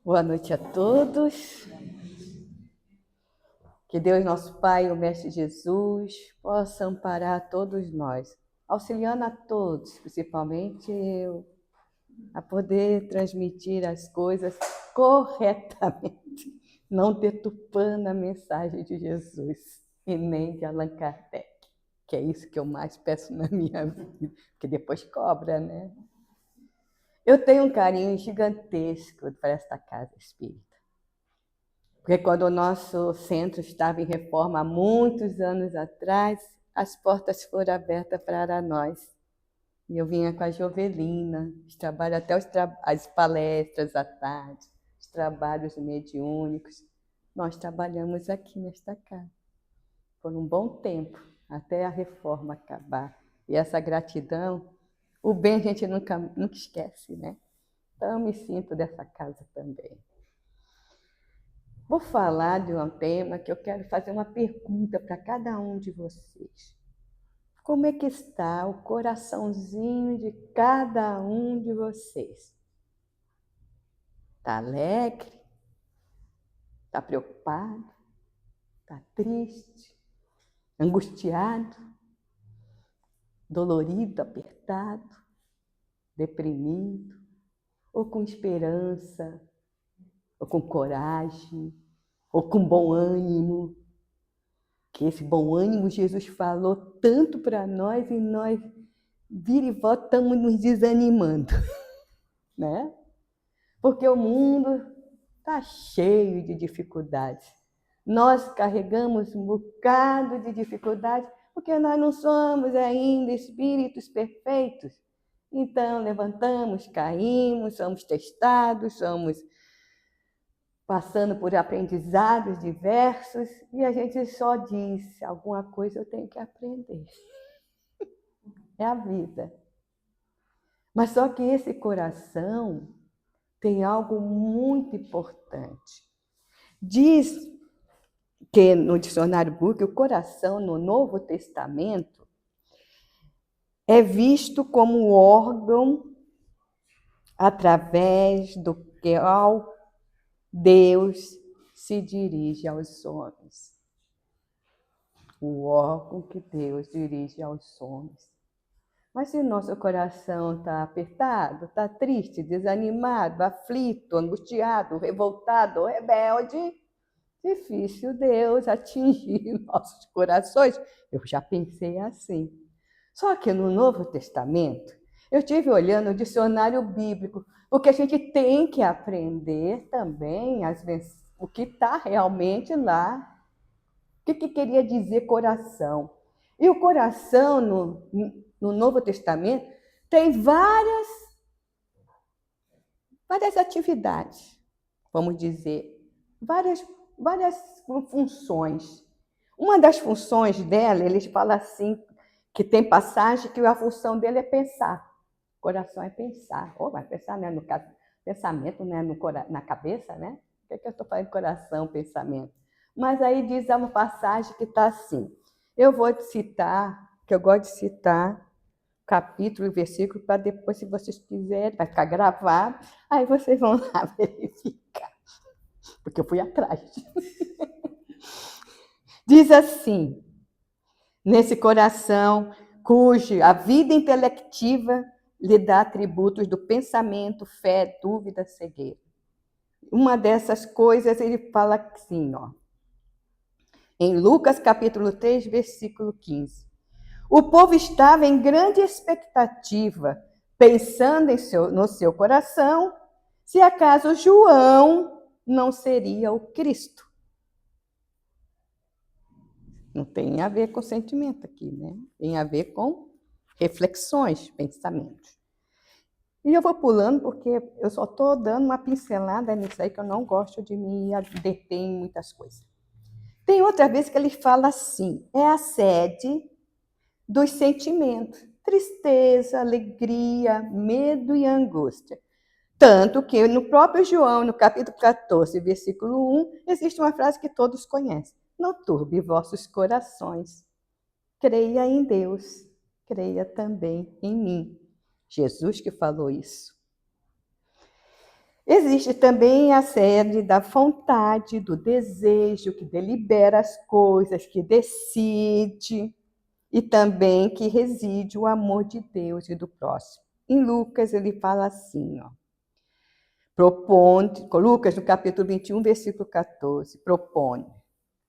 Boa noite a todos. Que Deus, nosso Pai, o Mestre Jesus, possa amparar todos nós, auxiliando a todos, principalmente eu, a poder transmitir as coisas corretamente, não deturpando a mensagem de Jesus e nem de Allan Kardec, que é isso que eu mais peço na minha vida, porque depois cobra, né? Eu tenho um carinho gigantesco para esta casa espírita. Porque quando o nosso centro estava em reforma há muitos anos atrás, as portas foram abertas para nós. E eu vinha com a Jovelina, até as palestras à tarde, os trabalhos mediúnicos. Nós trabalhamos aqui nesta casa por um bom tempo, até a reforma acabar. E essa gratidão, o bem a gente nunca esquece, né? Então eu me sinto dessa casa também. Vou falar de um tema que eu quero fazer uma pergunta para cada um de vocês. Como é que está o coraçãozinho de cada um de vocês? Está alegre? Está preocupado? Está triste? Angustiado? Dolorido, apertado? Deprimido? Ou com esperança? Ou com coragem? Ou com bom ânimo? Que esse bom ânimo Jesus falou tanto para nós e nós vira e volta estamos nos desanimando, né? Porque o mundo está cheio de dificuldades. Nós carregamos um bocado de dificuldades porque nós não somos ainda espíritos perfeitos. Então, levantamos, caímos, somos testados, somos passando por aprendizados diversos e a gente só diz, alguma coisa eu tenho que aprender. É a vida. Mas só que esse coração tem algo muito importante. Diz que no dicionário Book, o coração no Novo Testamento é visto como o órgão através do qual Deus se dirige aos homens. O órgão que Deus dirige aos homens. Mas se o nosso coração está apertado, está triste, desanimado, aflito, angustiado, revoltado, rebelde, difícil Deus atingir nossos corações. Eu já pensei assim. Só que no Novo Testamento, eu estive olhando o dicionário bíblico, porque a gente tem que aprender também o que está realmente lá. O que queria dizer coração? E o coração no Novo Testamento tem várias atividades, vamos dizer, várias funções. Uma das funções dela, eles falam assim, que tem passagem que a função dele é pensar. O coração é pensar. Ou vai pensar, né? No caso, pensamento, né? Na cabeça, né? O que eu estou falando? Coração, pensamento. Mas aí diz uma passagem que está assim. Eu vou citar, que eu gosto de citar, capítulo e versículo, para depois, se vocês quiserem, vai ficar gravado, aí vocês vão lá verificar, porque eu fui atrás. Diz assim, nesse coração, cujo a vida intelectiva lhe dá atributos do pensamento, fé, dúvida, cegueira. Uma dessas coisas ele fala assim, ó, em Lucas capítulo 3, versículo 15. O povo estava em grande expectativa, pensando no seu coração, se acaso João não seria o Cristo. Não tem a ver com sentimento aqui, né? Tem a ver com reflexões, pensamentos. E eu vou pulando porque eu só estou dando uma pincelada nisso aí, que eu não gosto de me deter em muitas coisas. Tem outra vez que ele fala assim, é a sede dos sentimentos, tristeza, alegria, medo e angústia. Tanto que no próprio João, no capítulo 14, versículo 1, existe uma frase que todos conhecem. Não turbe vossos corações. Creia em Deus, creia também em mim. Jesus que falou isso. Existe também a sede da vontade, do desejo, que delibera as coisas, que decide, e também que reside o amor de Deus e do próximo. Em Lucas, ele fala assim, ó. Lucas, no capítulo 21, versículo 14, propõe,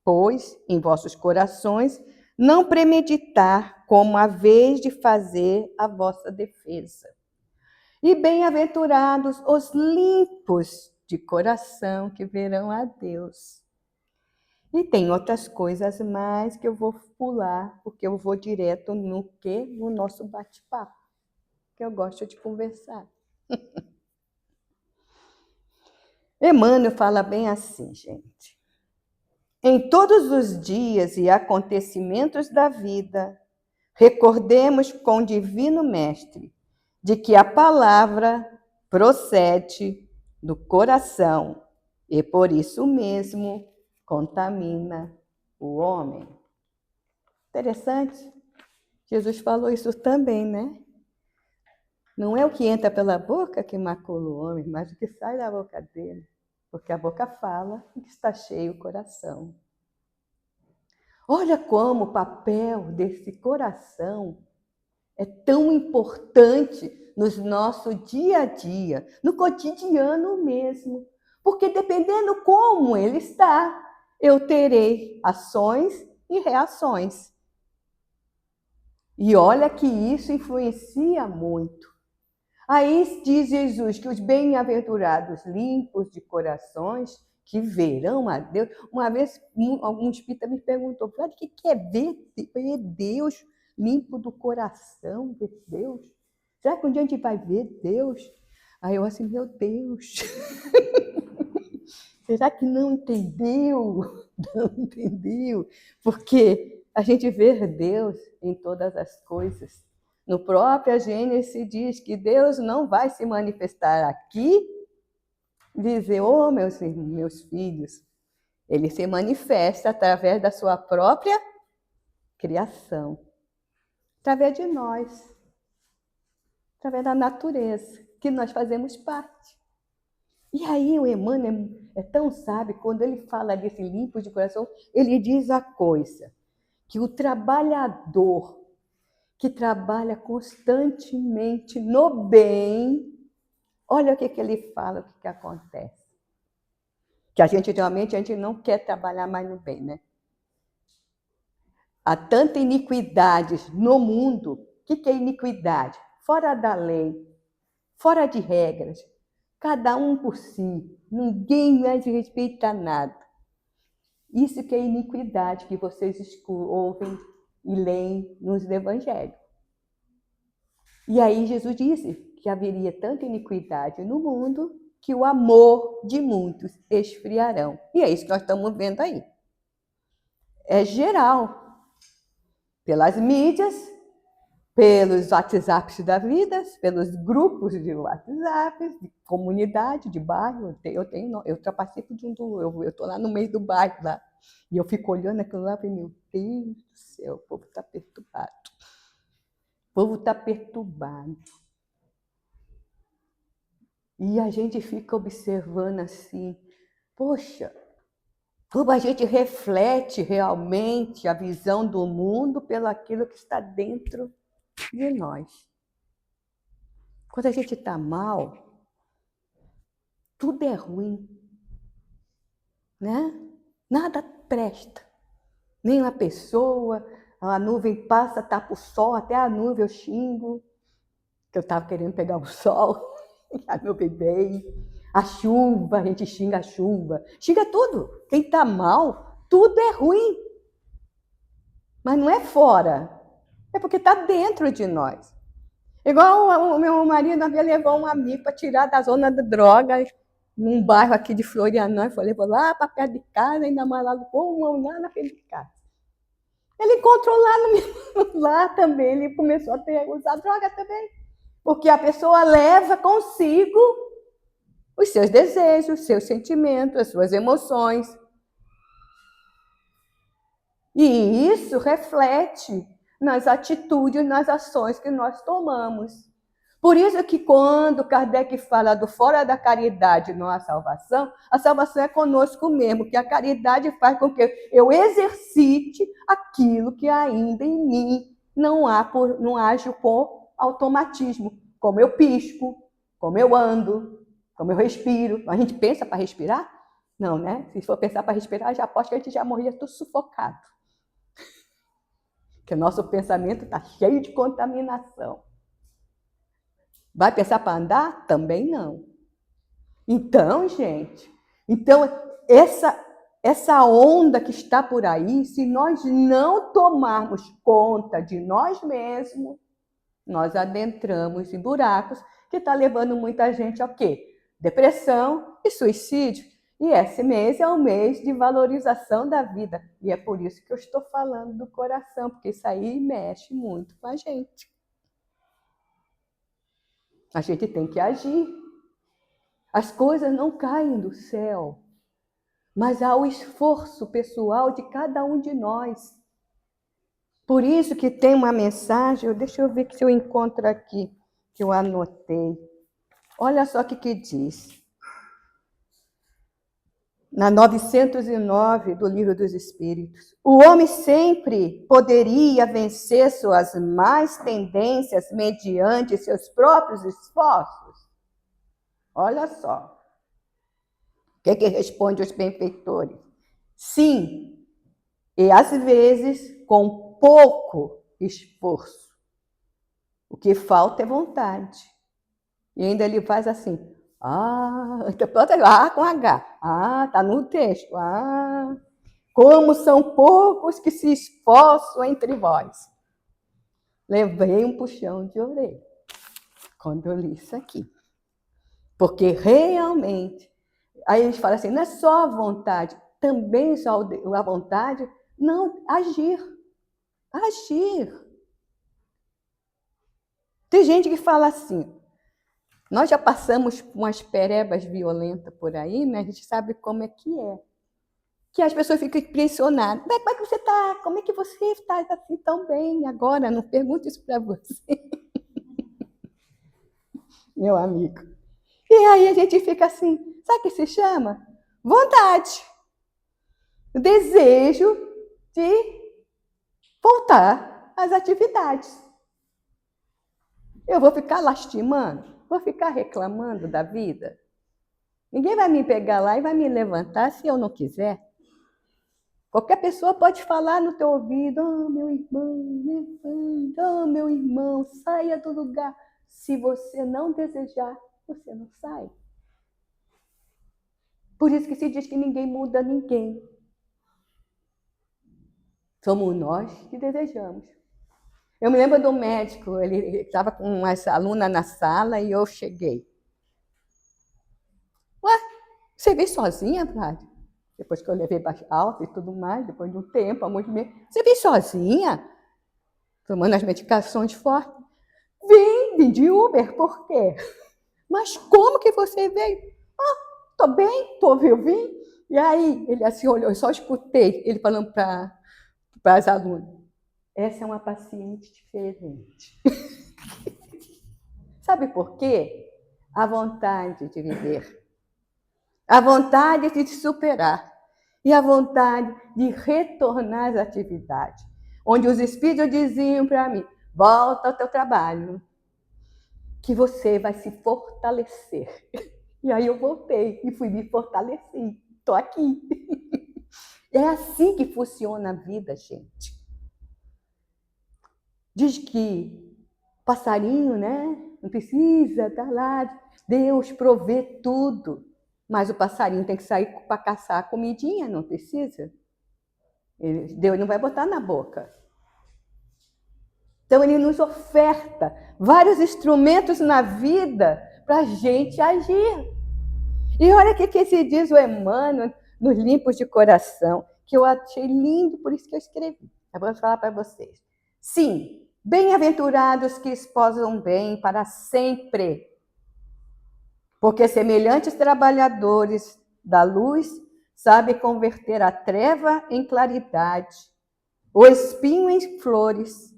pois, em vossos corações, não premeditar como a vez de fazer a vossa defesa. E bem-aventurados os limpos de coração, que verão a Deus. E tem outras coisas mais que eu vou pular, porque eu vou direto no quê? No nosso bate-papo, que eu gosto de conversar. Emmanuel fala bem assim, gente. Em todos os dias e acontecimentos da vida, recordemos com o Divino Mestre de que a palavra procede do coração e por isso mesmo contamina o homem. Interessante. Jesus falou isso também, né? Não é o que entra pela boca que macula o homem, mas o que sai da boca dele. Porque a boca fala e está cheio o coração. Olha como o papel desse coração é tão importante no nosso dia a dia, no cotidiano mesmo. Porque dependendo como ele está, eu terei ações e reações. E olha que isso influencia muito. Aí diz Jesus que os bem-aventurados limpos de corações, que verão a Deus. Uma vez, algum espírita me perguntou, o que é ver Deus limpo do coração, ver Deus? Será que um dia a gente vai ver Deus? Aí eu assim, meu Deus, será que não entendeu? Não entendeu? Porque a gente vê Deus em todas as coisas. No próprio Gênesis diz que Deus não vai se manifestar aqui e dizer, oh, meus filhos. Ele se manifesta através da sua própria criação, através de nós, através da natureza, que nós fazemos parte. E aí o Emmanuel é tão sábio, quando ele fala desse limpo de coração, ele diz a coisa, que o trabalhador que trabalha constantemente no bem, olha o que ele fala, o que acontece. Que geralmente, a gente não quer trabalhar mais no bem, né? Há tanta iniquidade no mundo. O que é iniquidade? Fora da lei, fora de regras, cada um por si, ninguém mais respeita nada. Isso que é iniquidade que vocês ouvem e leem nos evangelhos. E aí Jesus disse que haveria tanta iniquidade no mundo que o amor de muitos esfriarão. E é isso que nós estamos vendo aí. É geral. Pelas mídias, pelos WhatsApps da vida, pelos grupos de WhatsApp, de comunidade, de bairro. Eu participo de eu estou lá no meio do bairro lá, e eu fico olhando aquilo lá e falei, meu Deus do céu, o povo está perturbado. O povo está perturbado. E a gente fica observando assim, poxa, como a gente reflete realmente a visão do mundo pelo aquilo que está dentro de nós. Quando a gente está mal, tudo é ruim, né? Nada presta. Nem uma pessoa, a nuvem passa, tapa o sol, até a nuvem eu xingo, que eu estava querendo pegar o sol, a nuvem veio. A chuva, a gente xinga a chuva. Xinga tudo. Quem está mal, tudo é ruim. Mas não é fora, é porque está dentro de nós. Igual o meu marido havia levado um amigo para tirar da zona da droga, num bairro aqui de Florianópolis, levou lá para perto de casa, ainda mais lá na frente de casa. Ele encontrou lá também, ele começou a usar droga também. Porque a pessoa leva consigo os seus desejos, os seus sentimentos, as suas emoções. E isso reflete nas atitudes, nas ações que nós tomamos. Por isso que quando Kardec fala do fora da caridade não há salvação, a salvação é conosco mesmo, que a caridade faz com que eu exercite aquilo que ainda em mim não ajo com automatismo, como eu pisco, como eu ando, como eu respiro. A gente pensa para respirar? Não, né? Se for pensar para respirar, já aposto que a gente já morria tudo sufocado. Porque o nosso pensamento está cheio de contaminação. Vai pensar para andar? Também não. Então, gente, essa onda que está por aí, se nós não tomarmos conta de nós mesmos, nós adentramos em buracos que está levando muita gente ao quê? Depressão e suicídio. E esse mês é um mês de valorização da vida. E é por isso que eu estou falando do coração, porque isso aí mexe muito com a gente. A gente tem que agir. As coisas não caem do céu, mas há o esforço pessoal de cada um de nós. Por isso que tem uma mensagem, deixa eu ver se eu encontro aqui, que eu anotei. Olha só o que diz. Na 909 do Livro dos Espíritos. O homem sempre poderia vencer suas más tendências mediante seus próprios esforços. Olha só. O que responde os benfeitores? Sim, e às vezes com pouco esforço. O que falta é vontade. E ainda ele faz assim, com H. Tá no texto. Como são poucos que se esforçam entre vós. Levei um puxão de orelha quando eu li isso aqui. Porque realmente, aí eles falam assim, não é só a vontade, também só a vontade, não, agir. Agir. Tem gente que fala assim, nós já passamos por umas perebas violentas por aí, né? A gente sabe como é. Que as pessoas ficam impressionadas. Como é que você está? Como é que você está assim tão bem agora? Não pergunto isso para você. Meu amigo. E aí a gente fica assim, sabe o que se chama? Vontade. O desejo de voltar às atividades. Eu vou ficar lastimando? Vou ficar reclamando da vida? Ninguém vai me pegar lá e vai me levantar se eu não quiser. Qualquer pessoa pode falar no teu ouvido, meu irmão, levanta, meu irmão, saia do lugar. Se você não desejar, você não sai. Por isso que se diz que ninguém muda ninguém. Somos nós que desejamos. Eu me lembro do médico, ele estava com umas alunas na sala e eu cheguei. Ué, você veio sozinha, Vlad? Depois que eu levei alta e tudo mais, depois de um tempo, alguns meses. Você veio sozinha? Tomando as medicações fortes. Vim de Uber, por quê? Mas como que você veio? Tô bem, eu vim. E aí, ele assim olhou, eu só escutei ele falando para as alunas. Essa é uma paciente diferente. Sabe por quê? A vontade de viver. A vontade de se superar. E a vontade de retornar às atividades. Onde os espíritos diziam para mim, volta ao teu trabalho, que você vai se fortalecer. E aí eu voltei e fui me fortalecer. Estou aqui. É assim que funciona a vida, gente. Diz que passarinho, né? Não precisa estar lá. Deus provê tudo. Mas o passarinho tem que sair para caçar a comidinha, não precisa? Deus não vai botar na boca. Então, ele nos oferta vários instrumentos na vida para a gente agir. E olha o que se diz o Emmanuel nos Limpos de Coração, que eu achei lindo, por isso que eu escrevi. Eu vou falar para vocês. Sim, bem-aventurados que esposam bem para sempre, porque semelhantes trabalhadores da luz sabem converter a treva em claridade, o espinho em flores,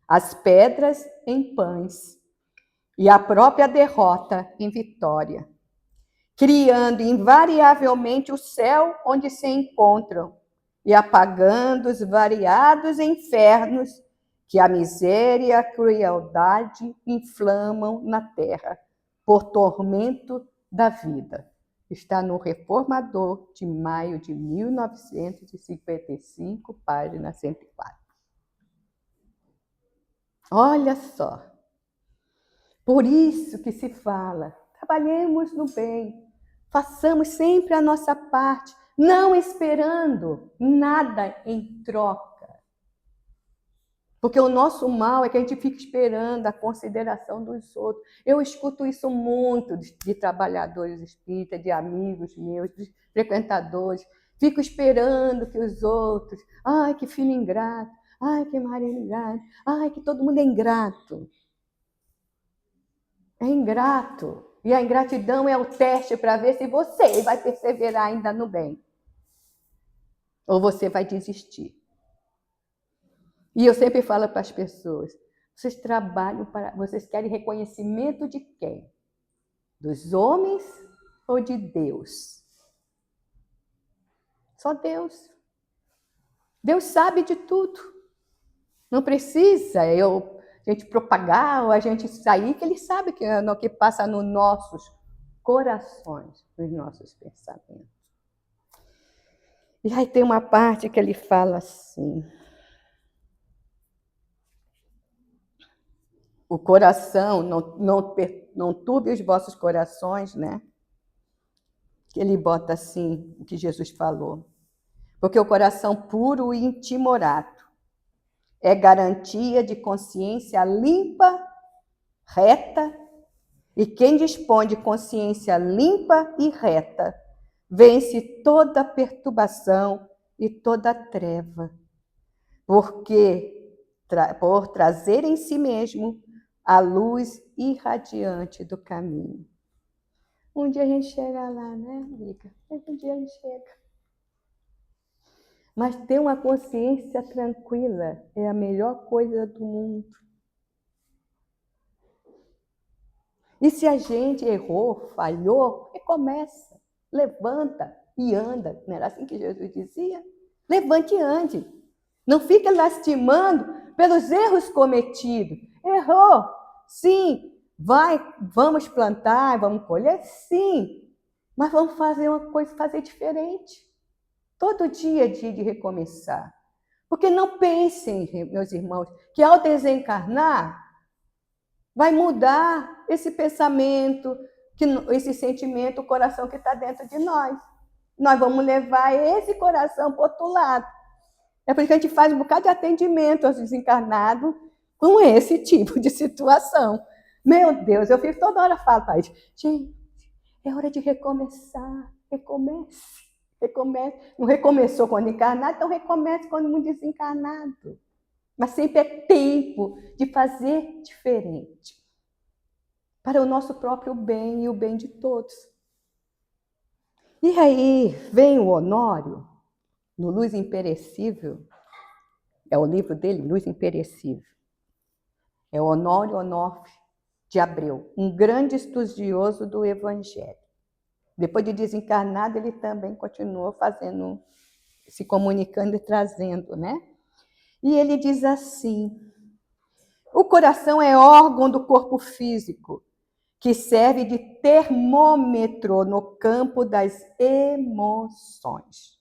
as pedras em pães, e a própria derrota em vitória, criando invariavelmente o céu onde se encontram e apagando os variados infernos que a miséria e a crueldade inflamam na terra, por tormento da vida. Está no Reformador de maio de 1955, página 104. Olha só. Por isso que se fala, trabalhemos no bem, façamos sempre a nossa parte, não esperando nada em troca. Porque o nosso mal é que a gente fica esperando a consideração dos outros. Eu escuto isso muito de trabalhadores espíritas, de amigos meus, de frequentadores. Fico esperando que os outros... Ai, que filho ingrato. Ai, que marido ingrato. Ai, que todo mundo é ingrato. É ingrato. E a ingratidão é o teste para ver se você vai perseverar ainda no bem. Ou você vai desistir. E eu sempre falo para as pessoas, vocês trabalham para... Vocês querem reconhecimento de quem? Dos homens ou de Deus? Só Deus. Deus sabe de tudo. Não precisa a gente propagar ou a gente sair, que Ele sabe que é o que passa nos nossos corações, nos nossos pensamentos. E aí tem uma parte que ele fala assim... O coração, não turbe os vossos corações, né? Que ele bota assim, o que Jesus falou. Porque o coração puro e intimorato é garantia de consciência limpa, reta, e quem dispõe de consciência limpa e reta vence toda perturbação e toda treva, porque por trazer em si mesmo a luz irradiante do caminho. Um dia a gente chega lá, né, amiga? Um dia a gente chega. Mas ter uma consciência tranquila é a melhor coisa do mundo. E se a gente errou, falhou, recomeça, levanta e anda. Não era assim que Jesus dizia? Levante e ande. Não fique lastimando pelos erros cometidos. Errou, sim. Vamos plantar, vamos colher, sim. Mas vamos fazer uma coisa, fazer diferente. Todo dia é dia de recomeçar. Porque não pensem, meus irmãos, que ao desencarnar, vai mudar esse pensamento, esse sentimento, o coração que está dentro de nós. Nós vamos levar esse coração para o outro lado. É por isso que a gente faz um bocado de atendimento aos desencarnados com esse tipo de situação. Meu Deus, eu fico toda hora falando para eles, gente, é hora de recomeçar, recomece. Não recomeçou quando encarnado, então recomece quando muito desencarnado. Mas sempre é tempo de fazer diferente. Para o nosso próprio bem e o bem de todos. E aí vem o Honório, no Luz Imperecível, é o livro dele, Luz Imperecível. É o Honório Onofre de Abreu, um grande estudioso do Evangelho. Depois de desencarnado, ele também continuou fazendo, se comunicando e trazendo, né? E ele diz assim, o coração é órgão do corpo físico, que serve de termômetro no campo das emoções.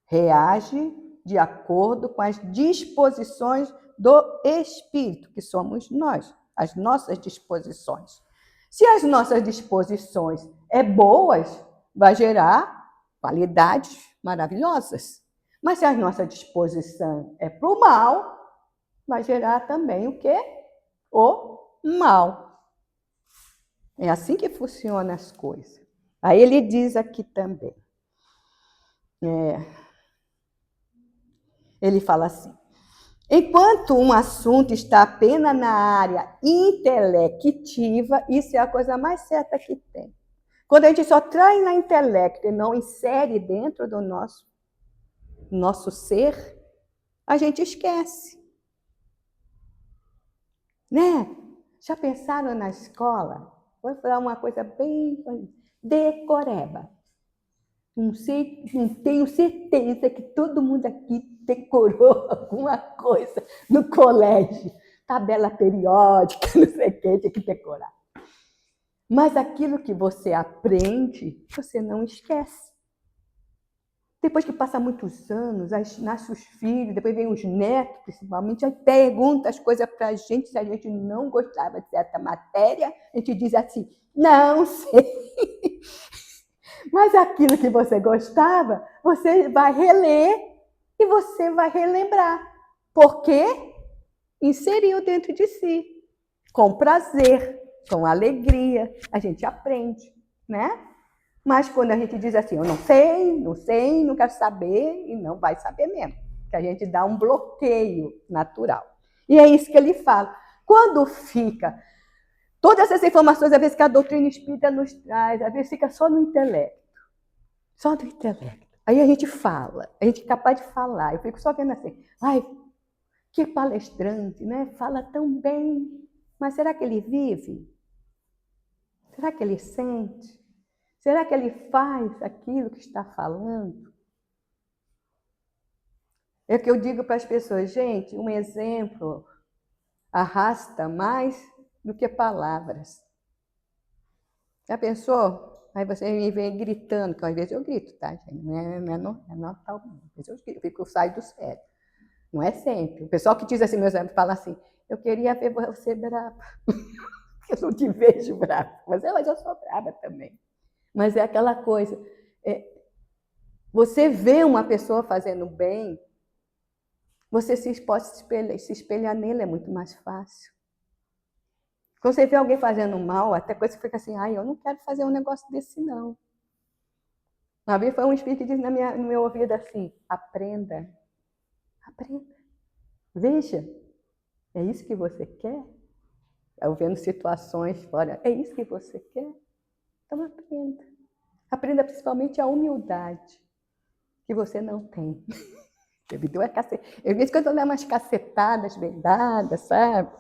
Reage de acordo com as disposições do espírito, que somos nós, as nossas disposições. Se as nossas disposições boas, vai gerar qualidades maravilhosas. Mas se a nossa disposição é para o mal, vai gerar também o quê? O mal. É assim que funcionam as coisas. Aí ele diz aqui também. Ele fala assim, enquanto um assunto está apenas na área intelectiva, isso é a coisa mais certa que tem. Quando a gente só traz na intelecto e não insere dentro do nosso ser, a gente esquece. Né? Já pensaram na escola? Vou falar uma coisa bem decoreba. Não sei, não tenho certeza que todo mundo aqui decorou alguma coisa no colégio. Tabela periódica, não sei o que, tinha que decorar. Mas aquilo que você aprende, você não esquece. Depois que passa muitos anos, aí nascem os filhos, depois vem os netos, principalmente, aí pergunta as coisas para a gente, se a gente não gostava de certa matéria, a gente diz assim, não sei. Mas aquilo que você gostava, você vai reler e você vai relembrar. Porque inseriu dentro de si, com prazer, com alegria, a gente aprende, né? Mas quando a gente diz assim, eu não sei, não quero saber, e não vai saber mesmo, que a gente dá um bloqueio natural. E é isso que ele fala. Quando fica todas essas informações, às vezes que a doutrina espírita nos traz, às vezes fica só no intelecto. Só no intelecto. Aí a gente fala, a gente é capaz de falar. Eu fico só vendo assim, ai, que palestrante, né? Fala tão bem, mas será que ele vive? Será que ele sente? Será que ele faz aquilo que está falando? É o que eu digo para as pessoas, gente, um exemplo arrasta mais do que palavras. Já pensou? Aí você me vem gritando, que às vezes eu grito, tá, gente? Não é normal, às vezes eu saio do sério. Não é sempre. O pessoal que diz assim, meus amigos, fala assim, eu queria ver você brava. Eu não te vejo brava, mas eu sou brava também. Mas é aquela coisa, você vê uma pessoa fazendo bem, você pode se espelhar nele, é muito mais fácil. Quando você vê alguém fazendo mal, até coisa que fica assim, ai, eu não quero fazer um negócio desse, não. Uma vez foi um espírito que disse no meu ouvido assim, aprenda, veja, é isso que você quer? Eu vendo situações fora, é isso que você quer? Então aprenda. Aprenda principalmente a humildade, que você não tem. Eu vi duas cacetadas. Eu vi que eu dou umas cacetadas bem dadas, sabe?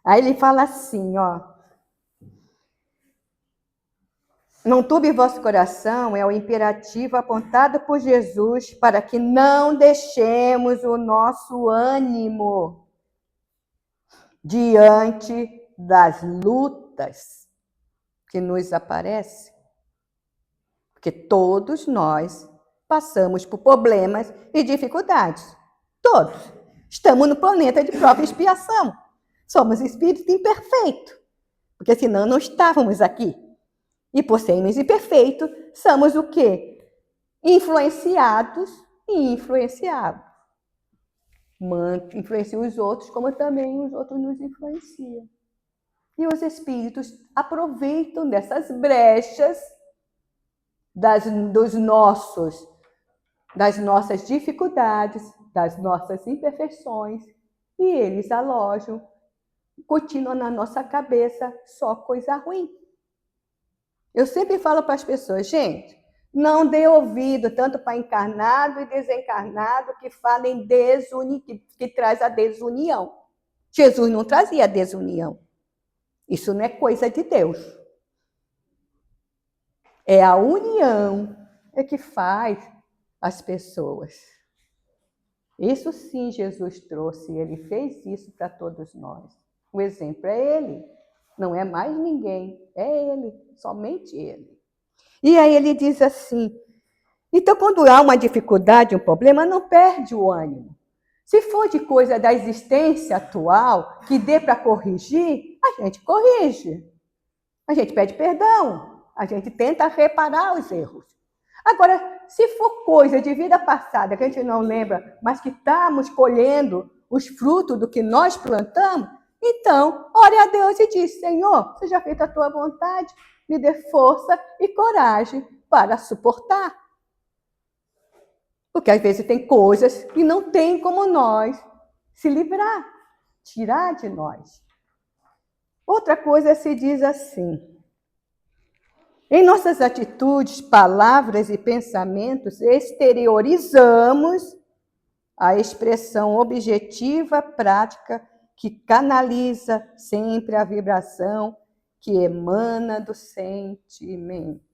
Aí ele fala assim, ó. Não turbe vosso coração, é o imperativo apontado por Jesus para que não deixemos o nosso ânimo diante das lutas que nos aparecem. Porque todos nós passamos por problemas e dificuldades. Todos. Estamos no planeta de prova e expiação. Somos espíritos imperfeitos. Porque senão não estávamos aqui. E por sermos imperfeitos, somos o quê? Influenciados e influenciados. Influenciam os outros, como também os outros nos influenciam. E os espíritos aproveitam dessas brechas das nossas dificuldades, das nossas imperfeições, e eles alojam, continuam na nossa cabeça só coisa ruim. Eu sempre falo para as pessoas, gente, não dê ouvido tanto para encarnado e desencarnado que falem que traz a desunião. Jesus não trazia a desunião. Isso não é coisa de Deus. É a união que faz as pessoas. Isso sim Jesus trouxe, ele fez isso para todos nós. O exemplo é ele, não é mais ninguém, é ele, somente ele. E aí ele diz assim, então quando há uma dificuldade, um problema, não perde o ânimo. Se for de coisa da existência atual, que dê para corrigir, a gente corrige. A gente pede perdão, a gente tenta reparar os erros. Agora, se for coisa de vida passada que a gente não lembra, mas que estamos colhendo os frutos do que nós plantamos, então, ore a Deus e diz, Senhor, seja feita a tua vontade, me dê força e coragem para suportar. Porque às vezes tem coisas que não tem como nós se livrar, tirar de nós. Outra coisa se diz assim, em nossas atitudes, palavras e pensamentos, exteriorizamos a expressão objetiva, prática que canaliza sempre a vibração que emana do sentimento.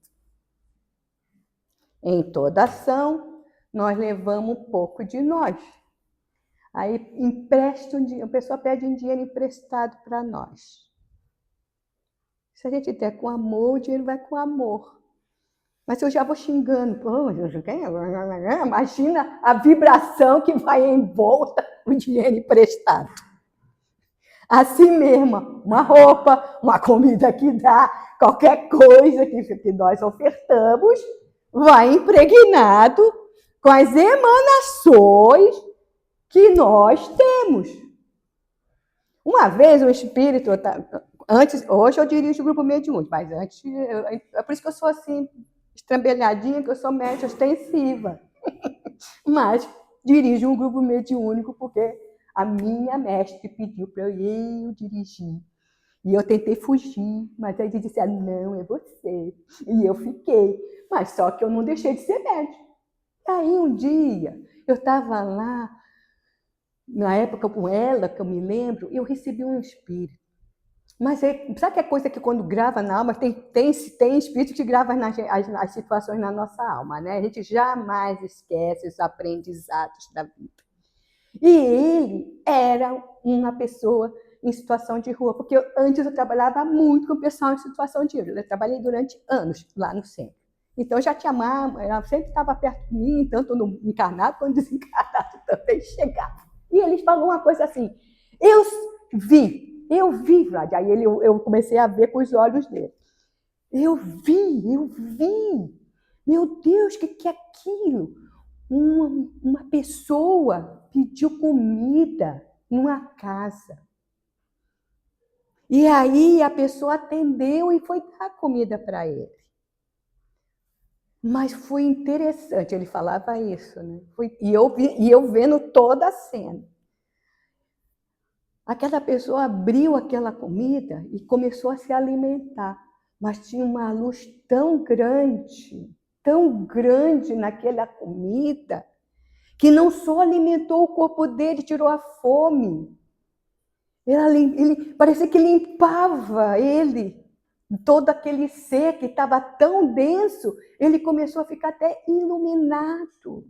Em toda ação, nós levamos um pouco de nós. Aí empresta a pessoa pede um dinheiro emprestado para nós. Se a gente der com amor, o dinheiro vai com amor. Mas se eu já vou xingando, imagina a vibração que vai em volta o dinheiro emprestado. Assim mesmo, uma roupa, uma comida que dá, qualquer coisa que nós ofertamos, vai impregnado com as emanações que nós temos. Uma vez um espírito, hoje eu dirijo o grupo mediúnico, mas antes, é por isso que eu sou assim, estrambelhadinha, que eu sou média ostensiva. Mas dirijo um grupo mediúnico porque a minha mestre pediu para eu dirigir. E eu tentei fugir, mas aí ele disse, não, é você. E eu fiquei, mas só que eu não deixei de ser médium. Aí um dia, eu estava lá, na época com ela, que eu me lembro, eu recebi um espírito. Mas sabe que é coisa que quando grava na alma, tem espírito que grava as situações na nossa alma, né? A gente jamais esquece os aprendizados da vida. E ele era uma pessoa em situação de rua, porque antes eu trabalhava muito com o pessoal em situação de rua. Eu trabalhei durante anos lá no centro. Então eu já tinha ela sempre estava perto de mim, tanto no encarnado quanto no desencarnado também chegava. E eles falavam uma coisa assim, eu vi, Vlad. Aí eu comecei a ver com os olhos dele. Eu vi. Meu Deus, o que é aquilo? Uma pessoa pediu comida numa casa. E aí a pessoa atendeu e foi dar comida para ele. Mas foi interessante, ele falava isso, né? E eu vendo toda a cena. Aquela pessoa abriu aquela comida e começou a se alimentar, mas tinha uma luz tão grande naquela comida, que não só alimentou o corpo dele, tirou a fome. Ele parecia que limpava ele, todo aquele ser que estava tão denso, ele começou a ficar até iluminado,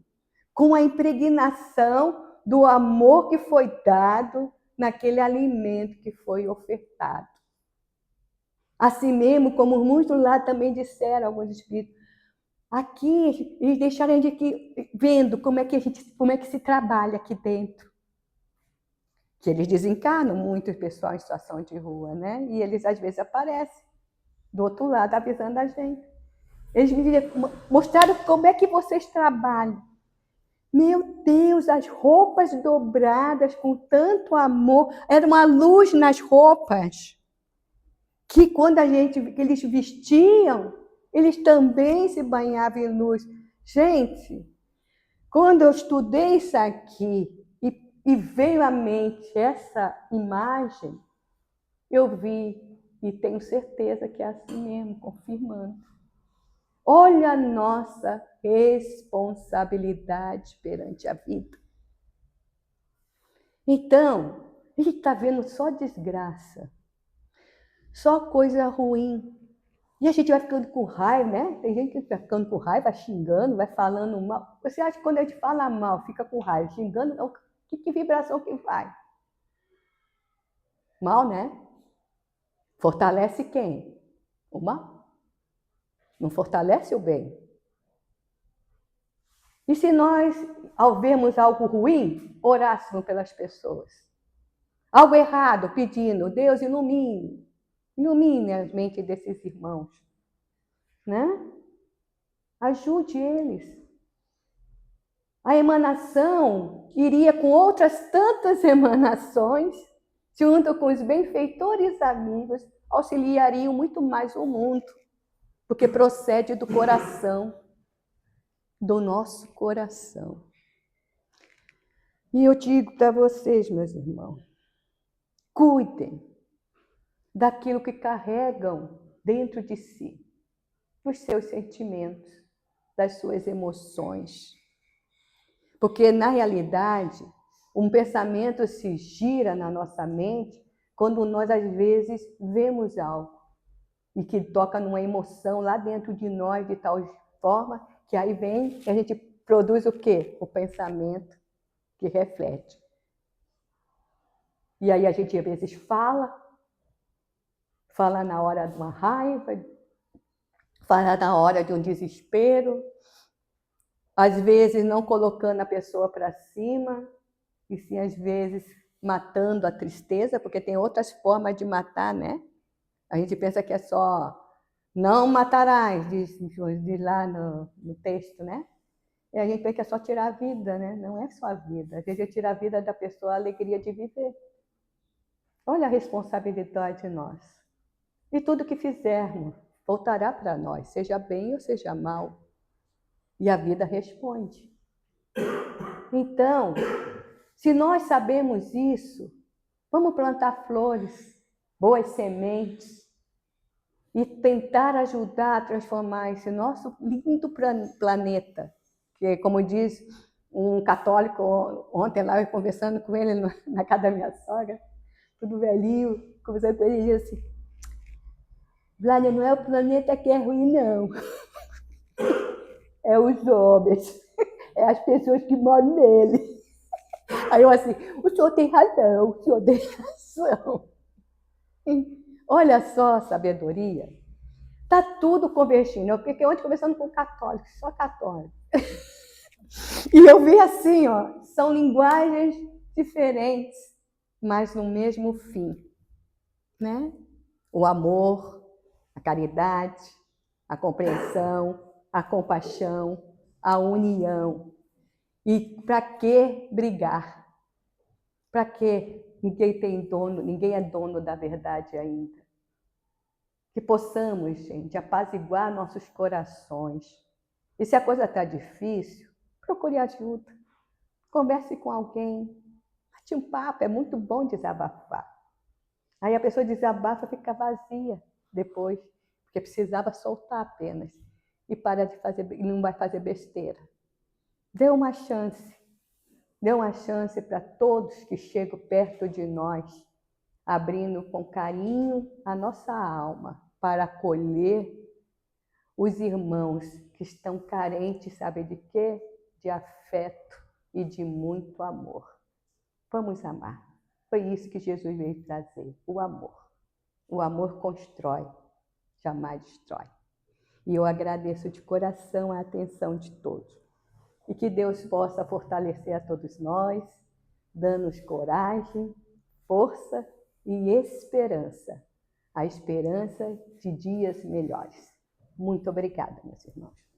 com a impregnação do amor que foi dado naquele alimento que foi ofertado. Assim mesmo, como muitos lá também disseram, alguns espíritos, aqui eles deixaram a gente aqui vendo como é que se trabalha aqui dentro. Que eles desencarnam muito o pessoal em situação de rua, né? E eles às vezes aparecem do outro lado avisando a gente. Eles me mostraram como é que vocês trabalham. Meu Deus, as roupas dobradas com tanto amor, era uma luz nas roupas, que quando que eles vestiam, eles também se banhavam em luz. Gente, quando eu estudei isso aqui e veio à mente essa imagem, eu vi e tenho certeza que é assim mesmo, confirmando. Olha a nossa responsabilidade perante a vida. Então, a gente está vendo só desgraça, só coisa ruim. E a gente vai ficando com raiva, né? Tem gente que fica ficando com raiva, xingando, vai falando mal. Você acha que quando a gente fala mal, fica com raiva, xingando, que vibração que vai? Mal, né? Fortalece quem? O mal. Não fortalece o bem. E se nós, ao vermos algo ruim, orássemos pelas pessoas? Algo errado, pedindo, Deus ilumine a mente desses irmãos, né? Ajude eles. A emanação iria com outras tantas emanações, junto com os benfeitores amigos, auxiliariam muito mais o mundo, porque procede do coração, do nosso coração. E eu digo para vocês, meus irmãos, cuidem daquilo que carregam dentro de si, dos seus sentimentos, das suas emoções. Porque, na realidade, Um pensamento se gira na nossa mente quando nós, às vezes, vemos algo e que toca numa emoção lá dentro de nós de tal forma que aí vem e a gente produz o quê? O pensamento que reflete. E aí a gente, às vezes, fala na hora de uma raiva, fala na hora de um desespero, às vezes não colocando a pessoa para cima, e sim, às vezes, matando a tristeza, porque tem outras formas de matar, né? A gente pensa que é só não matarás, diz lá no texto, né? E a gente pensa que é só tirar a vida, né? Não é só a vida. Às vezes é tirar a vida da pessoa, a alegria de viver. Olha a responsabilidade de nós. E tudo que fizermos voltará para nós, seja bem ou seja mal. E a vida responde. Então, se nós sabemos isso, vamos plantar flores, boas sementes, e tentar ajudar a transformar esse nosso lindo planeta, que, como diz um católico, ontem lá eu conversando com ele na casa da minha sogra, tudo velhinho, conversando com ele, ele disse assim: Vládia, não é o planeta que é ruim, não. É os homens, é as pessoas que moram nele. Aí eu assim, o senhor tem razão, o senhor tem razão. Olha só a sabedoria. Está tudo convergindo. Eu fiquei ontem conversando com católicos, só católicos. E eu vi assim, ó, são linguagens diferentes, mas no mesmo fim, né? O amor, a caridade, a compreensão, a compaixão, a união. E para que brigar? Para que ninguém tem dono, ninguém é dono da verdade ainda? Que possamos, gente, apaziguar nossos corações. E se a coisa está difícil, procure ajuda. Converse com alguém. Bate um papo, é muito bom desabafar. Aí a pessoa desabafa, fica vazia depois, porque precisava soltar apenas. E para de fazer, e não vai fazer besteira. Dê uma chance. Dê uma chance para todos que chegam perto de nós, abrindo com carinho a nossa alma para acolher os irmãos que estão carentes, sabe de quê? De afeto e de muito amor. Vamos amar. Foi isso que Jesus veio trazer, o amor. O amor constrói, jamais destrói. E eu agradeço de coração a atenção de todos. E que Deus possa fortalecer a todos nós, dando-nos coragem, força e esperança. A esperança de dias melhores. Muito obrigada, meus irmãos.